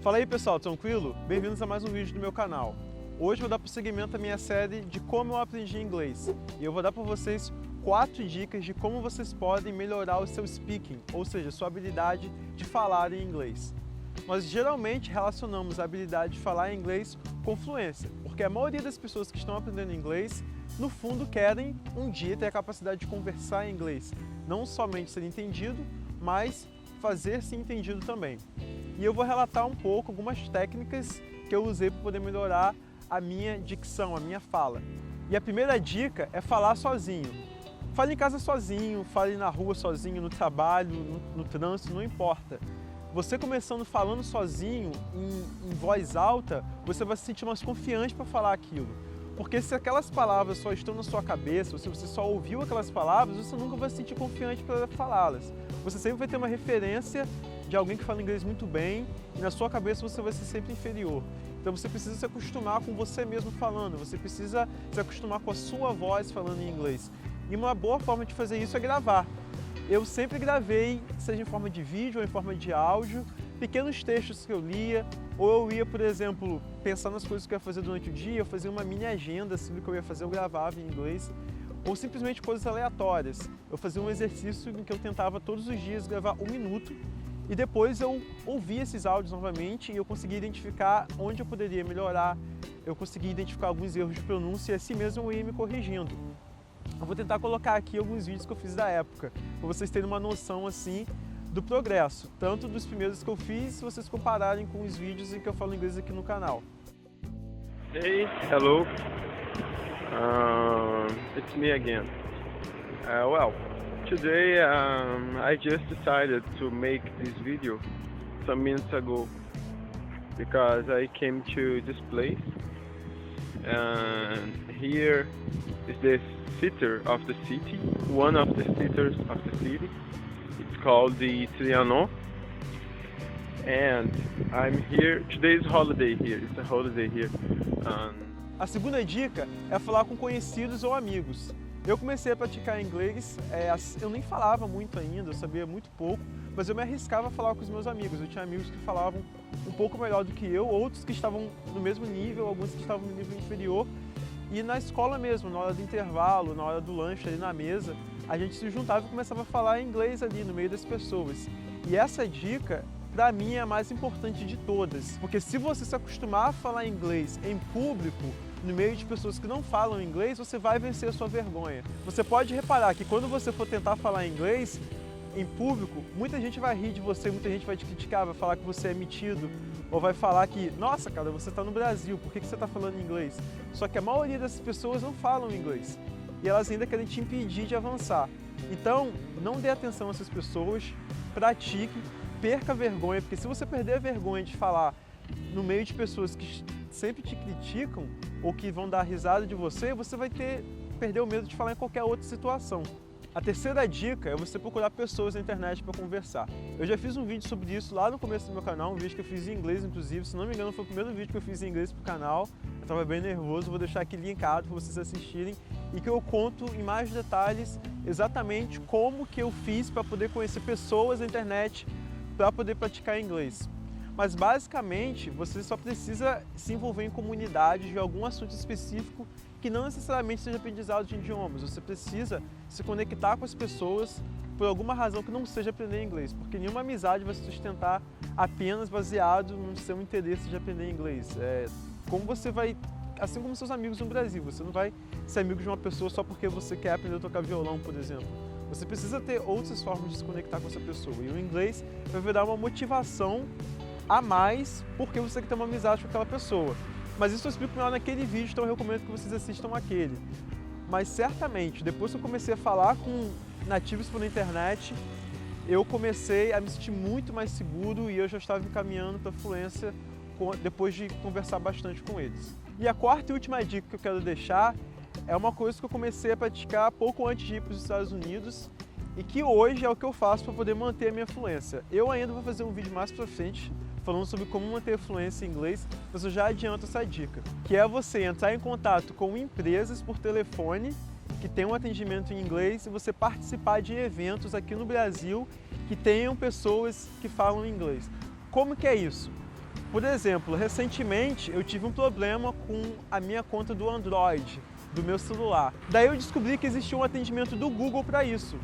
Fala aí pessoal, tranquilo? Bem-vindos a mais um vídeo do meu canal. Hoje eu vou dar prosseguimento à minha série de como eu aprendi inglês. E eu vou dar para vocês 4 dicas de como vocês podem melhorar o seu speaking, ou seja, sua habilidade de falar em inglês. Nós geralmente relacionamos a habilidade de falar em inglês com fluência, porque a maioria das pessoas que estão aprendendo inglês, no fundo, querem um dia ter a capacidade de conversar em inglês. Não somente ser entendido, mas fazer-se entendido também. E eu vou relatar um pouco algumas técnicas que eu usei para poder melhorar a minha dicção, a minha fala. E a primeira dica é falar sozinho. Fale em casa sozinho, fale na rua sozinho, no trabalho, no trânsito, não importa. Você começando falando sozinho, em voz alta, você vai se sentir mais confiante para falar aquilo. Porque se aquelas palavras só estão na sua cabeça, ou se você só ouviu aquelas palavras, você nunca vai se sentir confiante para falá-las. Você sempre vai ter uma referência de alguém que fala inglês muito bem e na sua cabeça você vai ser sempre inferior. Então você precisa se acostumar com você mesmo falando, você precisa se acostumar com a sua voz falando em inglês. E uma boa forma de fazer isso é gravar. Eu sempre gravei, seja em forma de vídeo ou em forma de áudio, pequenos textos que eu lia, ou eu ia, por exemplo, pensar nas coisas que eu ia fazer durante o dia, eu fazia uma mini agenda assim, do que eu ia fazer, eu gravava em inglês, ou simplesmente coisas aleatórias. Eu fazia um exercício em que eu tentava todos os dias gravar 1 minuto, e depois eu ouvia esses áudios novamente e eu conseguia identificar onde eu poderia melhorar, eu conseguia identificar alguns erros de pronúncia e assim mesmo eu ia me corrigindo. Eu vou tentar colocar aqui alguns vídeos que eu fiz da época, para vocês terem uma noção assim do progresso, tanto dos primeiros que eu fiz, se vocês compararem com os vídeos em que eu falo inglês aqui no canal. Hey, hello. It's me again. Well, today I just decided to make this video some minutes ago because I came to this place and here is the theater of the city, one of the theaters of the city. It's called the Trianon, and I'm here. Today is holiday here. It's a holiday here. A segunda dica é falar com conhecidos ou amigos. Eu comecei a praticar inglês, eu nem falava muito ainda, eu sabia muito pouco, mas eu me arriscava a falar com os meus amigos. Eu tinha amigos que falavam um pouco melhor do que eu, outros que estavam no mesmo nível, alguns que estavam no nível inferior. E na escola mesmo, na hora do intervalo, na hora do lanche ali na mesa, a gente se juntava e começava a falar inglês ali no meio das pessoas. E essa dica, para mim, é a mais importante de todas, porque se você se acostumar a falar inglês em público, no meio de pessoas que não falam inglês, você vai vencer a sua vergonha. Você pode reparar que quando você for tentar falar inglês em público, muita gente vai rir de você, muita gente vai te criticar, vai falar que você é metido, ou vai falar que, nossa, cara, você está no Brasil, por que você está falando inglês? Só que a maioria dessas pessoas não falam inglês e elas ainda querem te impedir de avançar. Então, não dê atenção a essas pessoas, pratique, perca a vergonha, porque se você perder a vergonha de falar no meio de pessoas que sempre te criticam ou que vão dar risada de você, você vai perder o medo de falar em qualquer outra situação. A terceira dica é você procurar pessoas na internet para conversar. Eu já fiz um vídeo sobre isso lá no começo do meu canal, um vídeo que eu fiz em inglês, inclusive, se não me engano foi o primeiro vídeo que eu fiz em inglês pro canal. Eu estava bem nervoso, vou deixar aqui linkado para vocês assistirem e que eu conto em mais detalhes exatamente como que eu fiz para poder conhecer pessoas na internet para poder praticar inglês. Mas basicamente você só precisa se envolver em comunidades de algum assunto específico que não necessariamente seja aprendizado de idiomas. Você precisa se conectar com as pessoas por alguma razão que não seja aprender inglês, porque nenhuma amizade vai se sustentar apenas baseado no seu interesse de aprender inglês. Como você vai, assim como seus amigos no Brasil, você não vai ser amigo de uma pessoa só porque você quer aprender a tocar violão, por exemplo. Você precisa ter outras formas de se conectar com essa pessoa e o inglês vai virar uma motivação a mais porque você quer ter uma amizade com aquela pessoa. Mas isso eu explico melhor naquele vídeo, então eu recomendo que vocês assistam aquele. Mas certamente, depois que eu comecei a falar com nativos pela internet, eu comecei a me sentir muito mais seguro e eu já estava me caminhando para a fluência depois de conversar bastante com eles. E a quarta e última dica que eu quero deixar é uma coisa que eu comecei a praticar pouco antes de ir para os Estados Unidos e que hoje é o que eu faço para poder manter a minha fluência. Eu ainda vou fazer um vídeo mais para frente falando sobre como manter a fluência em inglês, mas eu já adianto essa dica, que é você entrar em contato com empresas por telefone que tem um atendimento em inglês e você participar de eventos aqui no Brasil que tenham pessoas que falam inglês. Como que é isso? Por exemplo, recentemente eu tive um problema com a minha conta do Android, do meu celular. Daí eu descobri que existia um atendimento do Google para isso.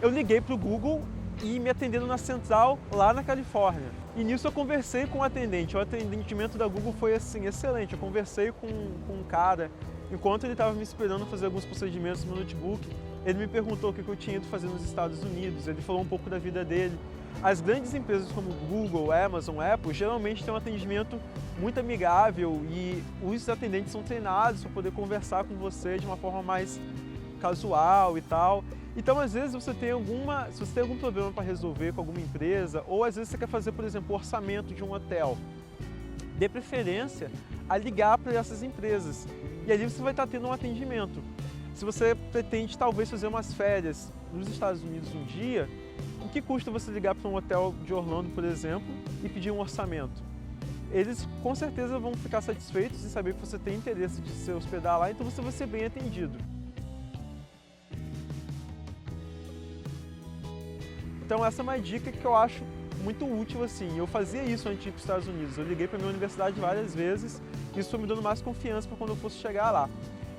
Eu liguei para o Google e me atenderam na central lá na Califórnia. E nisso eu conversei com o atendente. O atendimento da Google foi assim, excelente. Eu conversei com um cara, enquanto ele estava me esperando fazer alguns procedimentos no notebook, ele me perguntou o que eu tinha ido fazer nos Estados Unidos, ele falou um pouco da vida dele. As grandes empresas como Google, Amazon, Apple, geralmente têm um atendimento muito amigável e os atendentes são treinados para poder conversar com você de uma forma mais casual e tal. Então, às vezes, se você tem algum problema para resolver com alguma empresa, ou às vezes você quer fazer, por exemplo, o orçamento de um hotel, dê preferência a ligar para essas empresas. E ali você vai estar tendo um atendimento. Se você pretende, talvez, fazer umas férias nos Estados Unidos um dia, o que custa você ligar para um hotel de Orlando, por exemplo, e pedir um orçamento? Eles, com certeza, vão ficar satisfeitos em saber que você tem interesse de se hospedar lá, então você vai ser bem atendido. Então essa é uma dica que eu acho muito útil assim. Eu fazia isso antes de ir para os Estados Unidos. Eu liguei para a minha universidade várias vezes e isso foi me dando mais confiança para quando eu fosse chegar lá.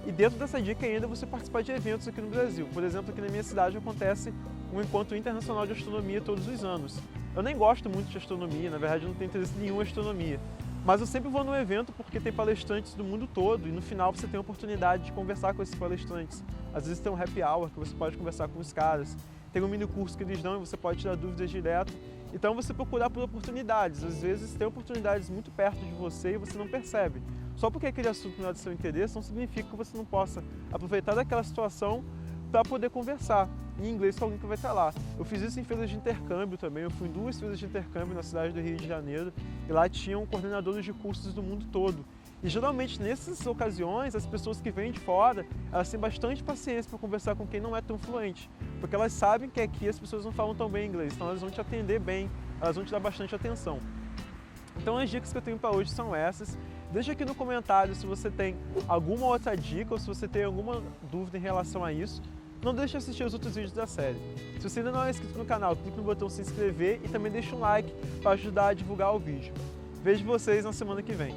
E dentro dessa dica ainda você participar de eventos aqui no Brasil. Por exemplo, aqui na minha cidade acontece um encontro internacional de astronomia todos os anos. Eu nem gosto muito de astronomia, na verdade eu não tenho interesse nenhum em astronomia. Mas eu sempre vou no evento porque tem palestrantes do mundo todo e no final você tem a oportunidade de conversar com esses palestrantes. Às vezes tem um happy hour que você pode conversar com os caras. Tem um mini curso que eles dão e você pode tirar dúvidas direto. Então você procurar por oportunidades. Às vezes tem oportunidades muito perto de você e você não percebe. Só porque aquele assunto não é do seu interesse não significa que você não possa aproveitar daquela situação para poder conversar em inglês com alguém que vai estar lá. Eu fiz isso em feiras de intercâmbio também. Eu fui em 2 feiras de intercâmbio na cidade do Rio de Janeiro e lá tinham coordenadores de cursos do mundo todo. E geralmente nessas ocasiões, as pessoas que vêm de fora, elas têm bastante paciência para conversar com quem não é tão fluente, porque elas sabem que aqui as pessoas não falam tão bem inglês, então elas vão te atender bem, elas vão te dar bastante atenção. Então as dicas que eu tenho para hoje são essas. Deixa aqui no comentário se você tem alguma outra dica ou se você tem alguma dúvida em relação a isso. Não deixe de assistir os outros vídeos da série. Se você ainda não é inscrito no canal, clique no botão se inscrever e também deixa um like para ajudar a divulgar o vídeo. Vejo vocês na semana que vem.